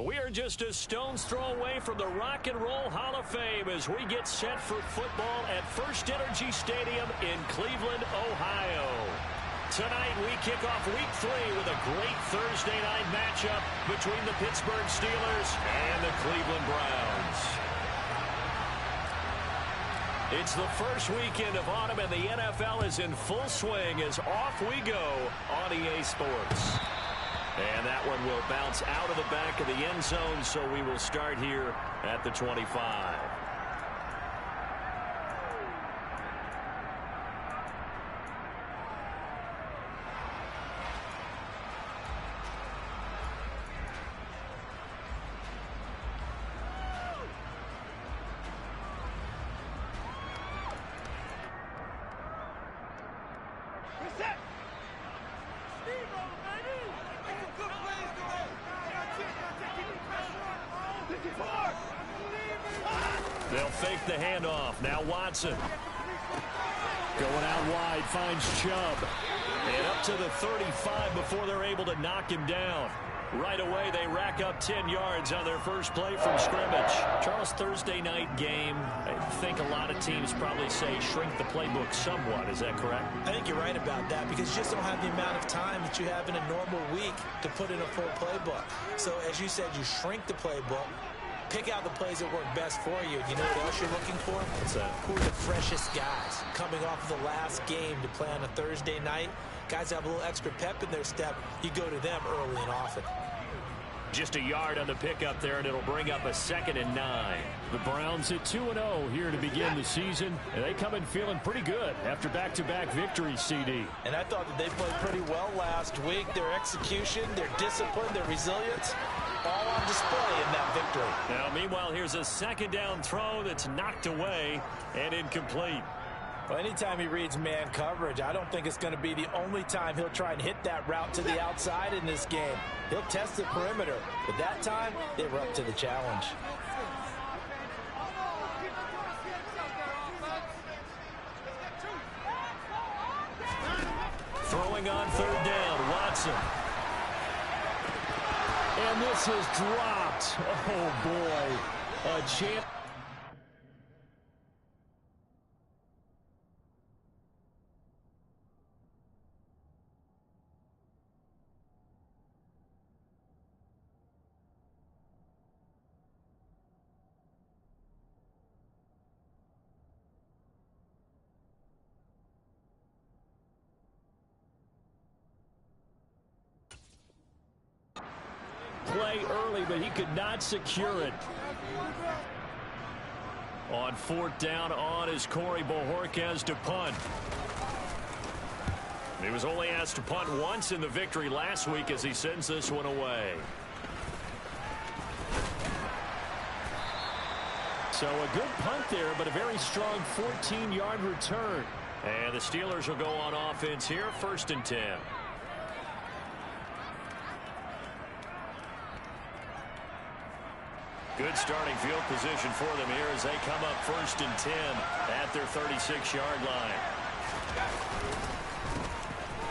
We are just a stone's throw away from the Rock and Roll Hall of Fame as we get set for football at First Energy Stadium in Cleveland, Ohio. Tonight we kick off Week 3 with a great Thursday night matchup between the Pittsburgh Steelers and the Cleveland Browns. It's the first weekend of autumn and the NFL is in full swing as off we go on EA Sports. And that one will bounce out of the back of the end zone, so we will start here at the 25. They'll fake the handoff. Now Watson. Going out wide, finds Chubb. And up to the 35 before they're able to knock him down. Right away, they rack up 10 yards on their first play from scrimmage. Charles, Thursday night game, I think a lot of teams probably say shrink the playbook somewhat. Is that correct? I think you're right about that because you just don't have the amount of time that you have in a normal week to put in a full playbook. So, as you said, you shrink the playbook. Pick out the plays that work best for you. You know what else you're looking for? What's that? Who are the freshest guys coming off of the last game to play on a Thursday night? Guys have a little extra pep in their step. You go to them early and often. Just a yard on the pickup there, and it'll bring up a 2nd and 9. The Browns at 2-0 here to begin the season, and they come in feeling pretty good after back-to-back victories, CD. And I thought that they played pretty well last week. Their execution, their discipline, their resilience, all on display in that victory. Now, meanwhile, here's a 2nd down throw that's knocked away and incomplete. Well, anytime he reads man coverage, I don't think it's going to be the only time he'll try and hit that route to the outside in this game. He'll test the perimeter, but that time, they were up to the challenge. Throwing on 3rd down, Watson. And this is dropped. Oh, boy. A chance. Play early, but he could not secure it. On 4th down on is Corey Bojorquez to punt. He was only asked to punt once in the victory last week as he sends this one away. So a good punt there, but a very strong 14-yard return. And the Steelers will go on offense here, 1st and 10. Good starting field position for them here as they come up 1st and 10 at their 36-yard line.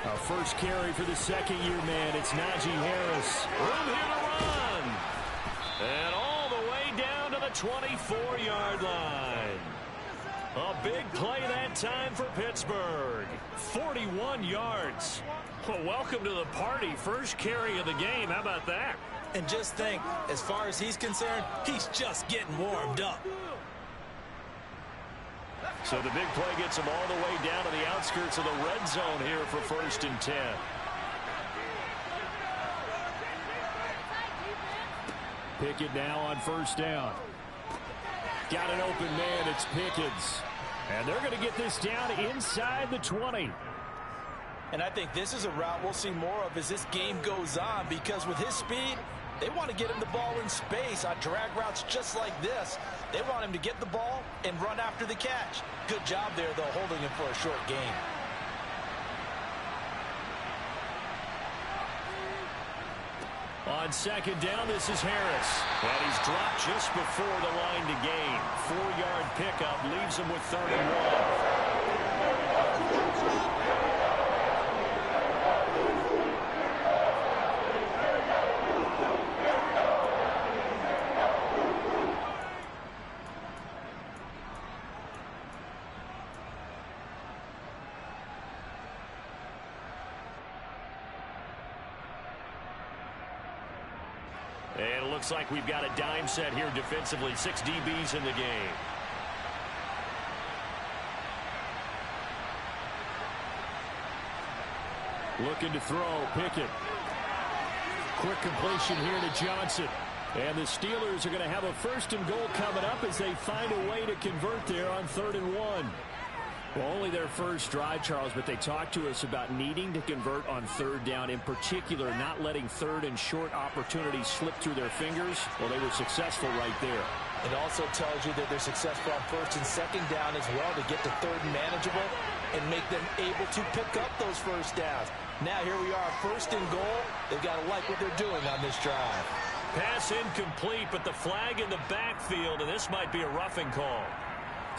Our first carry for the second-year man. It's Najee Harris. Room here to run. And all the way down to the 24-yard line. A big play that time for Pittsburgh. 41 yards. Well, welcome to the party. First carry of the game. How about that? And just think, as far as he's concerned, he's just getting warmed up. So the big play gets him all the way down to the outskirts of the red zone here for 1st and 10. Pickett now on 1st down. Got an open man. It's Pickens. And they're going to get this down inside the 20. And I think this is a route we'll see more of as this game goes on because with his speed, they want to get him the ball in space on drag routes just like this. They want him to get the ball and run after the catch. Good job there, though, holding him for a short gain. On 2nd down, this is Harris. And he's dropped just before the line to gain. 4-yard pickup leaves him with 3rd and 1. looks like we've got a dime set here defensively. 6 DBs in the game. Looking to throw, Pickett. Quick completion here to Johnson. And the Steelers are going to have a 1st and goal coming up as they find a way to convert there on 3rd and 1. Well, only their first drive, Charles, but they talked to us about needing to convert on 3rd down, in particular not letting 3rd and short opportunities slip through their fingers. Well, they were successful right there. It also tells you that they're successful on 1st and 2nd down as well to get to 3rd and manageable and make them able to pick up those 1st downs. Now here we are, 1st and goal. They've got to like what they're doing on this drive. Pass incomplete, but the flag in the backfield, and this might be a roughing call.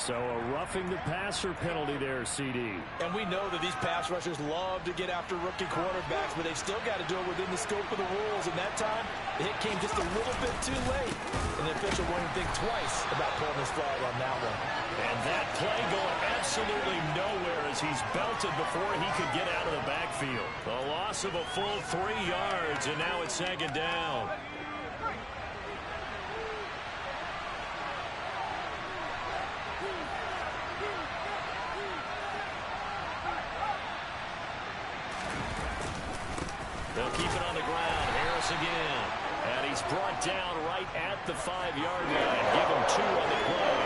So a roughing the passer penalty there, CD. And we know that these pass rushers love to get after rookie quarterbacks, but they've still got to do it within the scope of the rules. And that time, the hit came just a little bit too late. And the official won't even think twice about pulling his flag on that one. And that play going absolutely nowhere as he's belted before he could get out of the backfield. A loss of a full 3 yards, and now it's 2nd down. They'll keep it on the ground. Harris again. And he's brought down right at the 5-yard line. Give him 2 on the play.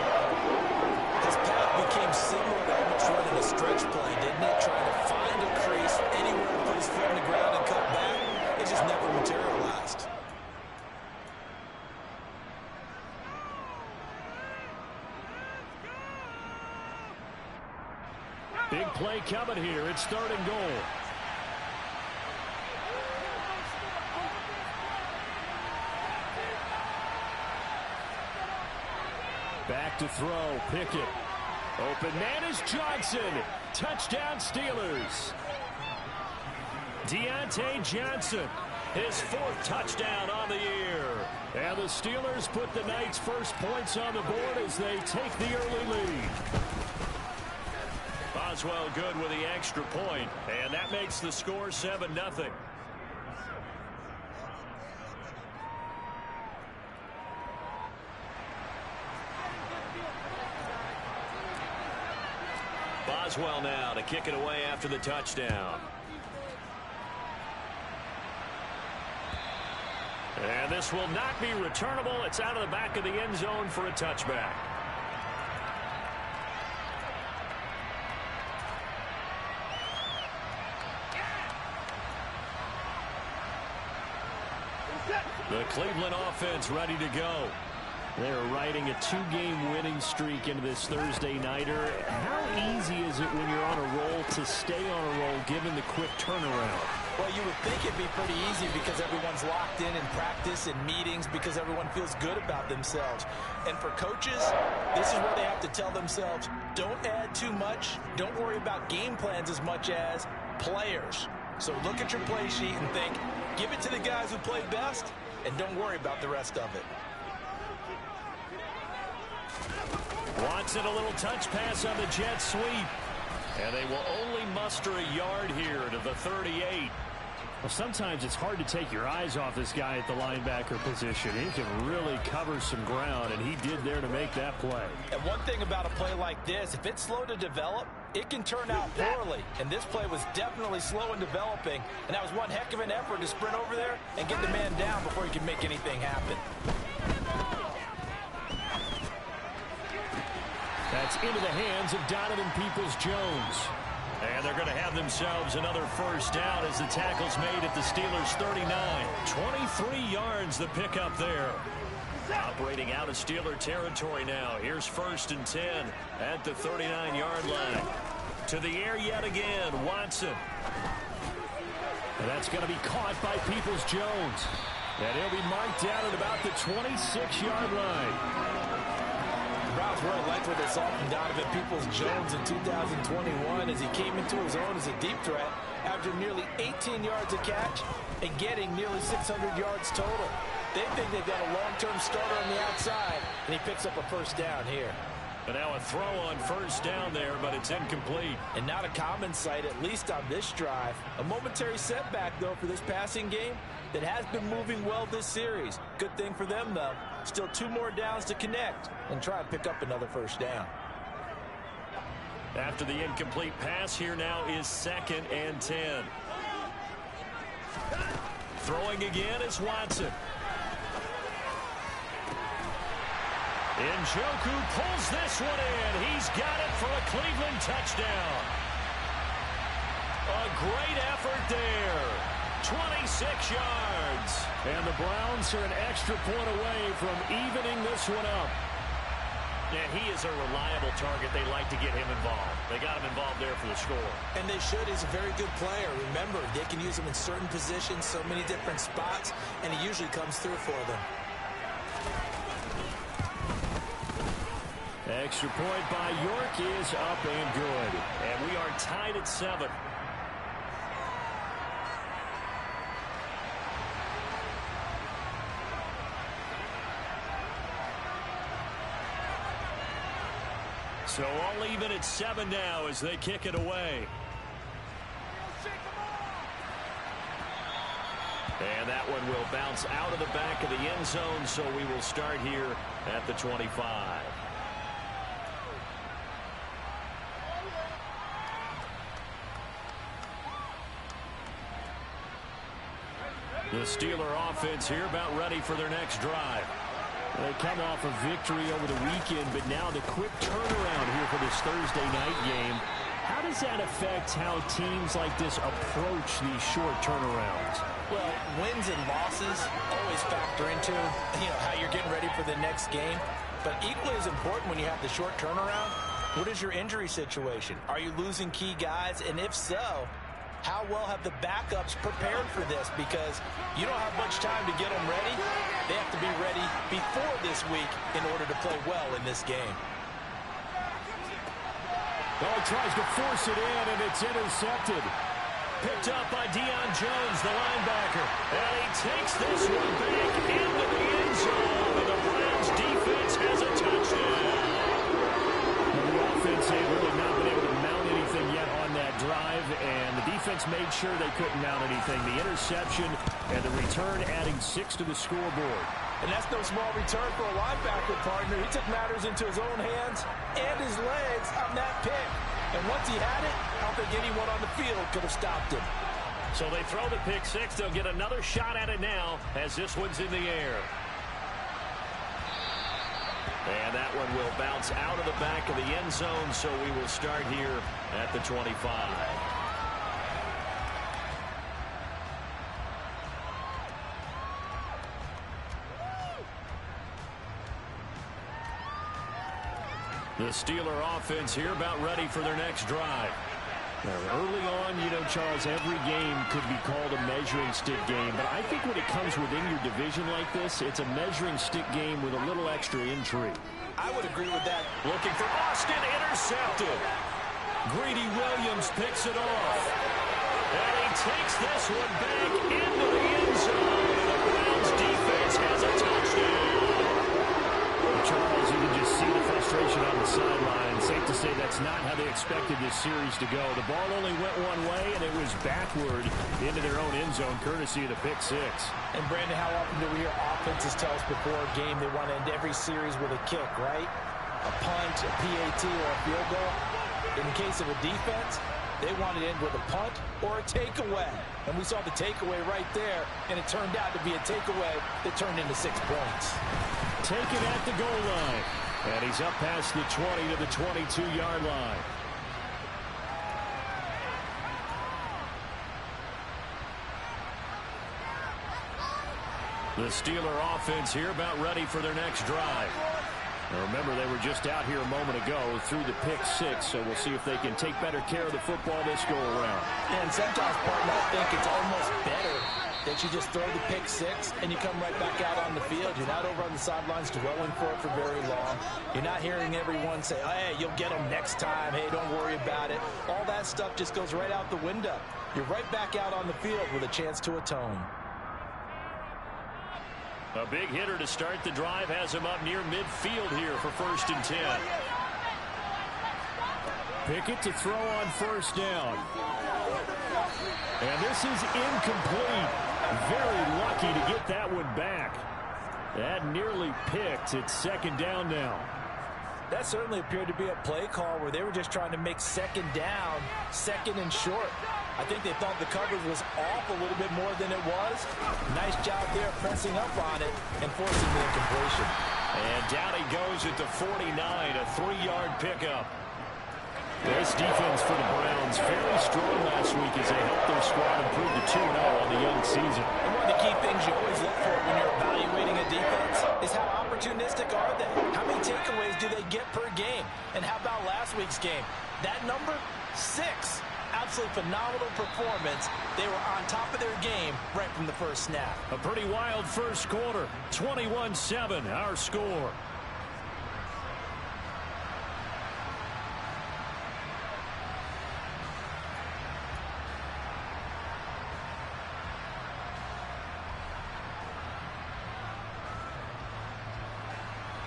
This path became similar to almost running a stretch play, didn't it? Trying to find a crease anywhere to put his foot in the ground and cut back. It just never materialized. Big play coming here. It's 3rd and goal. Back to throw, Pickett. Open man is Johnson. Touchdown Steelers. Deontay Johnson, his 4th touchdown on the year. And the Steelers put the Knights' first points on the board as they take the early lead. Boswell good with the extra point, and that makes the score 7-0. Boswell now to kick it away after the touchdown. And this will not be returnable. It's out of the back of the end zone for a touchback. The Cleveland offense ready to go. They're riding a 2-game winning streak into this Thursday nighter. How easy is it when you're on a roll to stay on a roll given the quick turnaround? Well, you would think it'd be pretty easy because everyone's locked in practice and meetings because everyone feels good about themselves. And for coaches, this is where they have to tell themselves, don't add too much. Don't worry about game plans as much as players. So look at your play sheet and think, give it to the guys who play best, and don't worry about the rest of it. Watson, a little touch pass on the jet sweep. And they will only muster a yard here to the 38. Well, sometimes it's hard to take your eyes off this guy at the linebacker position. He can really cover some ground, and he did there to make that play. And one thing about a play like this, if it's slow to develop, it can turn out poorly. And this play was definitely slow in developing, and that was one heck of an effort to sprint over there and get the man down before he could make anything happen. That's into the hands of Donovan Peoples-Jones. And they're going to have themselves another 1st down as the tackle's made at the Steelers' 39. 23 yards the pickup there. Operating out of Steeler territory now. Here's 1st and 10 at the 39-yard line. To the air yet again, Watson. And that's going to be caught by Peoples-Jones. And he'll be marked down at about the 26-yard line. Browns really liked what they saw from Donovan Peoples-Jones in 2021 as he came into his own as a deep threat after nearly 18 yards a catch and getting nearly 600 yards total. They think they've got a long-term starter on the outside, and he picks up a 1st down here. And now a throw on first down there, but it's incomplete. And not a common sight, at least on this drive. A momentary setback, though, for this passing game that has been moving well this series. Good thing for them, though. Still 2 more downs to connect and try and pick up another first down. After the incomplete pass, here now is 2nd and 10. Throwing again is Watson. Njoku pulls this one in. He's got it for a Cleveland touchdown. A great effort there. 26 yards. And the Browns are an extra point away from evening this one up. And he is a reliable target. They like to get him involved. They got him involved there for the score. And they should. He's a very good player. Remember, they can use him in certain positions, so many different spots, and he usually comes through for them. Extra point by York is up and good. And we are tied at 7. So all even at 7 now as they kick it away. And that one will bounce out of the back of the end zone, so we will start here at the 25. The Steeler offense here about ready for their next drive. They come off a victory over the weekend, but now the quick turnaround here for this Thursday night game. How does that affect how teams like this approach these short turnarounds? Well, wins and losses always factor into, how you're getting ready for the next game. But equally as important when you have the short turnaround, what is your injury situation? Are you losing key guys? And if so, how well have the backups prepared for this? Because you don't have much time to get them ready. They have to be ready before this week in order to play well in this game. Oh, tries to force it in, and it's intercepted. Picked up by Deion Jones, the linebacker. And he takes this one back into the end zone. And the Browns defense has a touchdown. The offense had really not been able to mount anything yet on that drive, and the defense made sure they couldn't mount anything. The interception and the return adding 6 to the scoreboard. And that's no small return for a linebacker partner. He took matters into his own hands and his legs on that pick. And once he had it, I don't think anyone on the field could have stopped him. So they throw the pick 6. They'll get another shot at it now as this one's in the air. And that one will bounce out of the back of the end zone, so we will start here at the 25. The Steeler offense here about ready for their next drive. Now, early on, Charles, every game could be called a measuring stick game, but I think when it comes within your division like this, it's a measuring stick game with a little extra intrigue. I would agree with that. Looking for Austin, intercepted. Greedy Williams picks it off. And he takes this one back into the end zone. The Browns defense has a touchdown. Charles, you can just see the frustration on the sideline. Safe to say that's not how they expected this series to go. The ball only went one way, and it was backward into their own end zone, courtesy of the pick 6. And, Brandon, how often do we hear offenses tell us before a game they want to end every series with a kick, right? A punt, a PAT, or a field goal. In the case of a defense, they want to end with a punt or a takeaway. And we saw the takeaway right there, and it turned out to be a takeaway that turned into 6 points. Taken at the goal line. And he's up past the 20 to the 22-yard line. The Steeler offense here about ready for their next drive. Now remember, they were just out here a moment ago through the pick 6, so we'll see if they can take better care of the football this go around. And sometimes, partner, I think it's almost better that you just throw the pick 6 and you come right back out on the field. You're not over on the sidelines dwelling for it for very long. You're not hearing everyone say, oh, hey, you'll get them next time. Hey, don't worry about it. All that stuff just goes right out the window. You're right back out on the field with a chance to atone. A big hitter to start the drive has him up near midfield here for 1st and 10. Pickett to throw on first down. And this is incomplete. Very lucky to get that one back. That nearly picked. It's second down now. That certainly appeared to be a play call where they were just trying to make second down, second and short. I think they thought the coverage was off a little bit more than it was. Nice job there pressing up on it and forcing the incompletion. And down he goes at the 49, a 3-yard pickup. This defense for the Browns very strong last week as they helped their squad improve to 2-0 on the young season. And one of the key things you always look for when you're evaluating a defense is how opportunistic are they? How many takeaways do they get per game? And how about last week's game? That number, 6. Absolutely phenomenal performance. They were on top of their game right from the first snap. A pretty wild first quarter. 21-7, our score.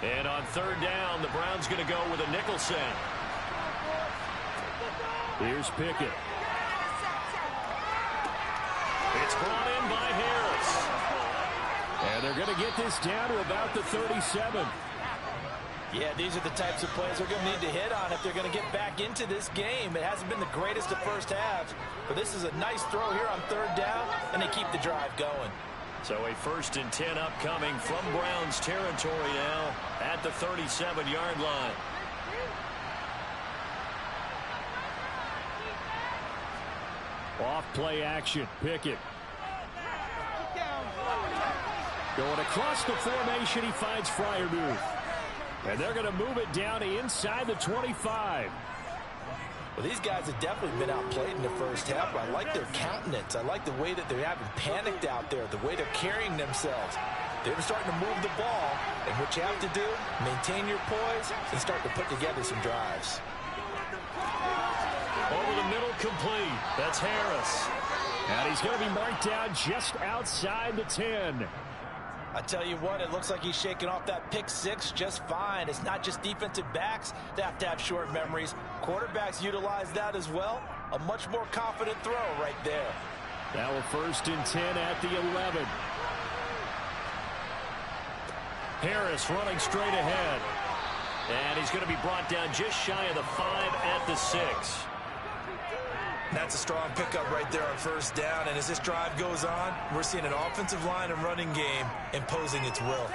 And on third down, the Browns going to go with a nickel set. Here's Pickett. It's brought in by Harris. And they're going to get this down to about the 37. Yeah, these are the types of plays they're going to need to hit on if they're going to get back into this game. It hasn't been the greatest of first halves, but this is a nice throw here on third down, and they keep the drive going. So a 1st and 10 upcoming from Browns territory now at the 37-yard line. Off play action. Pickett. Going across the formation, he finds Freiermuth. And they're going to move it down to inside the 25. Well, these guys have definitely been outplayed in the first half. I like their countenance. I like the way that they haven't panicked out there, the way they're carrying themselves. They're starting to move the ball, and what you have to do, maintain your poise and start to put together some drives. Over the middle, complete. That's Harris. And he's going to be marked down just outside the 10. I tell you what, it looks like he's shaking off that pick 6 just fine. It's not just defensive backs that have to have short memories. Quarterbacks utilize that as well. A much more confident throw right there. Now a 1st and 10 at the 11. Harris running straight ahead. And he's going to be brought down just shy of the 5 at the 6. That's a strong pickup right there on first down. And as this drive goes on, we're seeing an offensive line and running game imposing its will.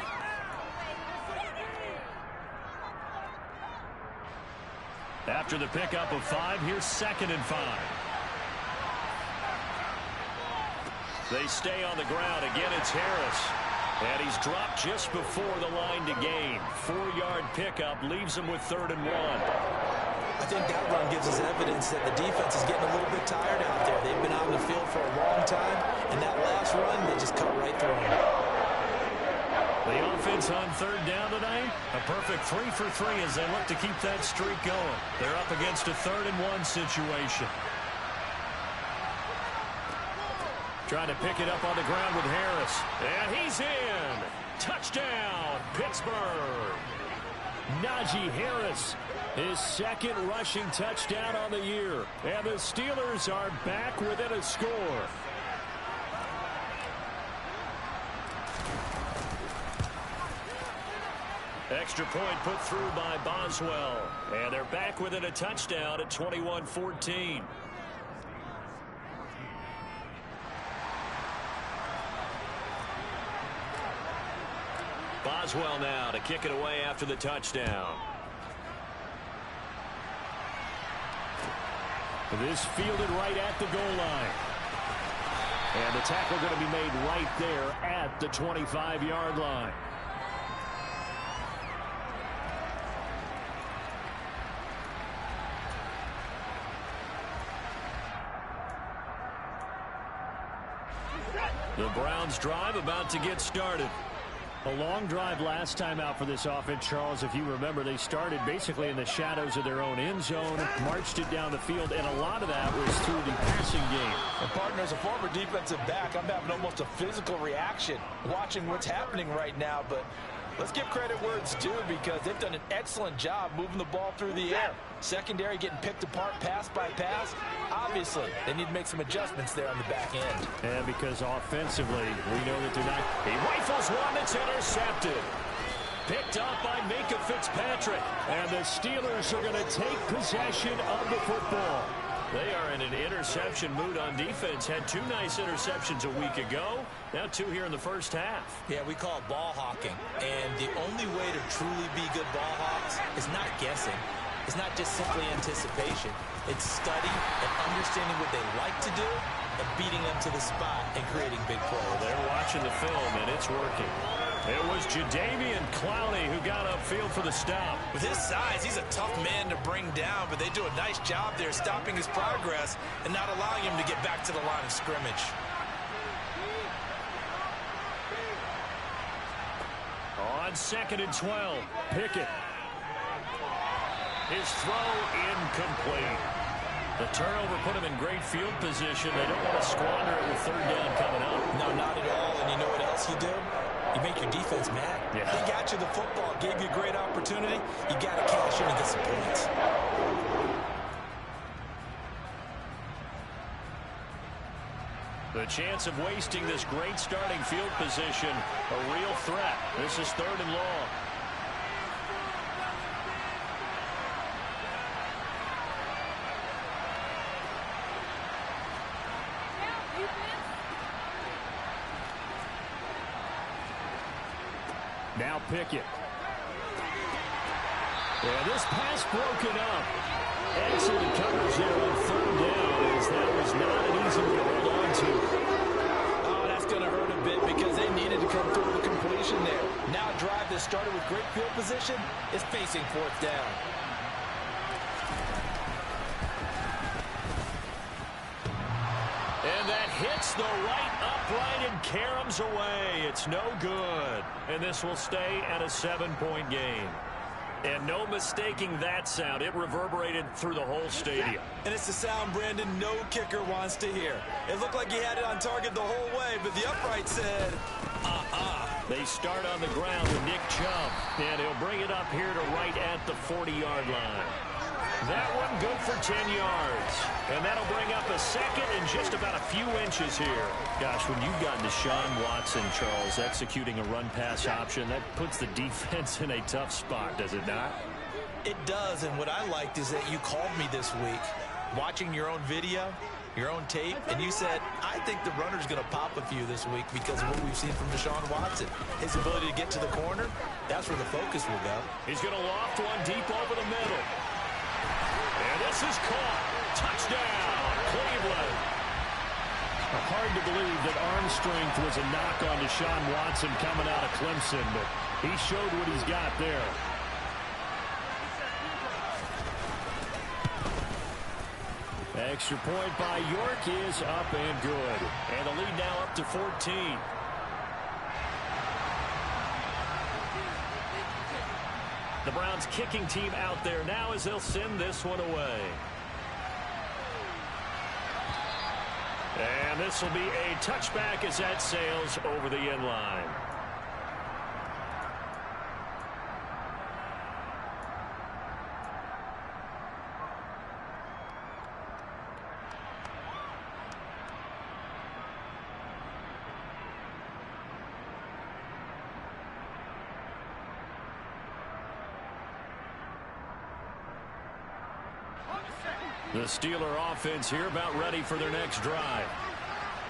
After the pickup of 5, here's 2nd and 5. They stay on the ground. Again, it's Harris. And he's dropped just before the line to gain. 4-yard pickup leaves him with 3rd and 1. I think that run gives us evidence that the defense is getting a little bit tired out there. They've been out in the field for a long time, and that last run, they just cut right through them. The offense on third down tonight, a perfect 3 for 3 as they look to keep that streak going. They're up against a 3rd and 1 situation. Trying to pick it up on the ground with Harris. And he's in. Touchdown, Pittsburgh. Najee Harris, his 2nd rushing touchdown on the year. And the Steelers are back within a score. Extra point put through by Boswell. And they're back within a touchdown at 21-14. Boswell now to kick it away after the touchdown. This fielded right at the goal line. And the tackle going to be made right there at the 25-yard line. The Browns drive about to get started. A long drive last time out for this offense, Charles. If you remember, they started basically in the shadows of their own end zone, marched it down the field, and a lot of that was through the passing game. And partner, as a former defensive back, I'm having almost a physical reaction watching what's happening right now. But Let's give credit where it's due because they've done an excellent job moving the ball through the air. Secondary getting picked apart pass by pass. Obviously, they need to make some adjustments there on the back end. And because offensively, we know that they're not. He rifles one that's intercepted. Picked up by Minka Fitzpatrick. And the Steelers are going to take possession of the football. They are in an interception mood on defense. Had 2 nice interceptions a week ago. Now 2 here in the first half. Yeah, we call it ball hawking. And the only way to truly be good ball hawks is not guessing. It's not just simply anticipation. It's study and understanding what they like to do and beating them to the spot and creating big plays. They're watching the film, and it's working. It was Jadeveon Clowney who got upfield for the stop. With his size, he's a tough man to bring down, but they do a nice job there stopping his progress and not allowing him to get back to the line of scrimmage. On 2nd and 12, Pickett. His throw incomplete. The turnover put him in great field position. They don't want to squander it with 3rd down coming up. No, not at all. And you know what else you do? You make your defense mad. Yeah. They got you the football, gave you a great opportunity. You got to cash in and get some points. The chance of wasting this great starting field position, a real threat. This is 3rd and long. Now Pickett. Yeah, this pass broken up. Excellent coverage there on 3rd down, as that was not an easy one to hold on to. Oh, that's going to hurt a bit because they needed to come through with a completion there. Now a drive that started with great field position is facing 4th down. And that hits the right upright and caroms away. It's no good. And this will stay at a 7-point game. And no mistaking that sound. It reverberated through the whole stadium. And it's the sound, Brandon, no kicker wants to hear. It looked like he had it on target the whole way, but the upright said, They start on the ground with Nick Chubb. And he'll bring it up here to right at the 40-yard line. That one good for 10 yards. And that'll bring up a 2nd and just about a few inches here. Gosh, when you've got Deshaun Watson, Charles, executing a run-pass option, that puts the defense in a tough spot, does it not? It does, and what I liked is that you called me this week, watching your own video, your own tape, and you said, I think the runner's going to pop a few this week because of what we've seen from Deshaun Watson. His ability to get to the corner, that's where the focus will go. He's going to loft one deep over the middle. And this is caught. Touchdown, Cleveland. Hard to believe that arm strength was a knock on Deshaun Watson coming out of Clemson, but he showed what he's got there. Extra point by York is up and good. And the lead now up to 14. The Browns kicking team out there now as they'll send this one away. And this will be a touchback as that sails over the end line. The Steeler offense here about ready for their next drive.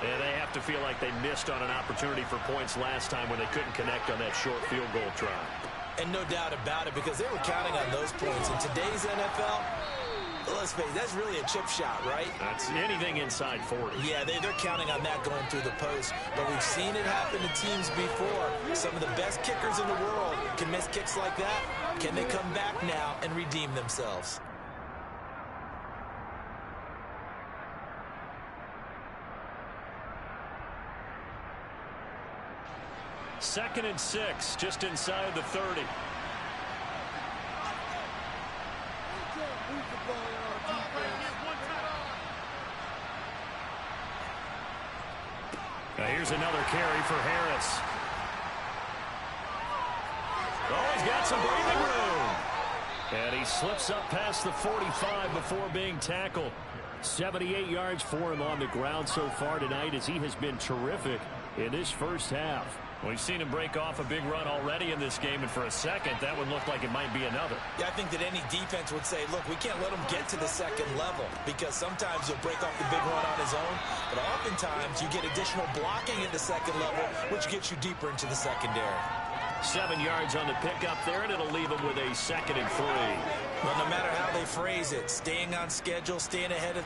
And they have to feel like they missed on an opportunity for points last time when they couldn't connect on that short field goal try. And no doubt about it, because they were counting on those points. In today's NFL, let's face it, that's really a chip shot, right? That's anything inside 40. Yeah, they're counting on that going through the post. But we've seen it happen to teams before. Some of the best kickers in the world can miss kicks like that. Can they come back now and redeem themselves? 2nd and 6, just inside the 30. Now here's another carry for Harris. got some breathing room. And he slips up past the 45 before being tackled. 78 yards for him on the ground so far tonight as he has been terrific in this first half. We've seen him break off a big run already in this game, and for a second, that would look like it might be another. Yeah, I think that any defense would say, look, we can't let him get to the second level because sometimes he'll break off the big run on his own, but oftentimes you get additional blocking at the second level, which gets you deeper into the secondary. 7 yards on the pickup there, and it'll leave him with a 2nd and 3. Well, no matter how they phrase it, staying on schedule, staying ahead of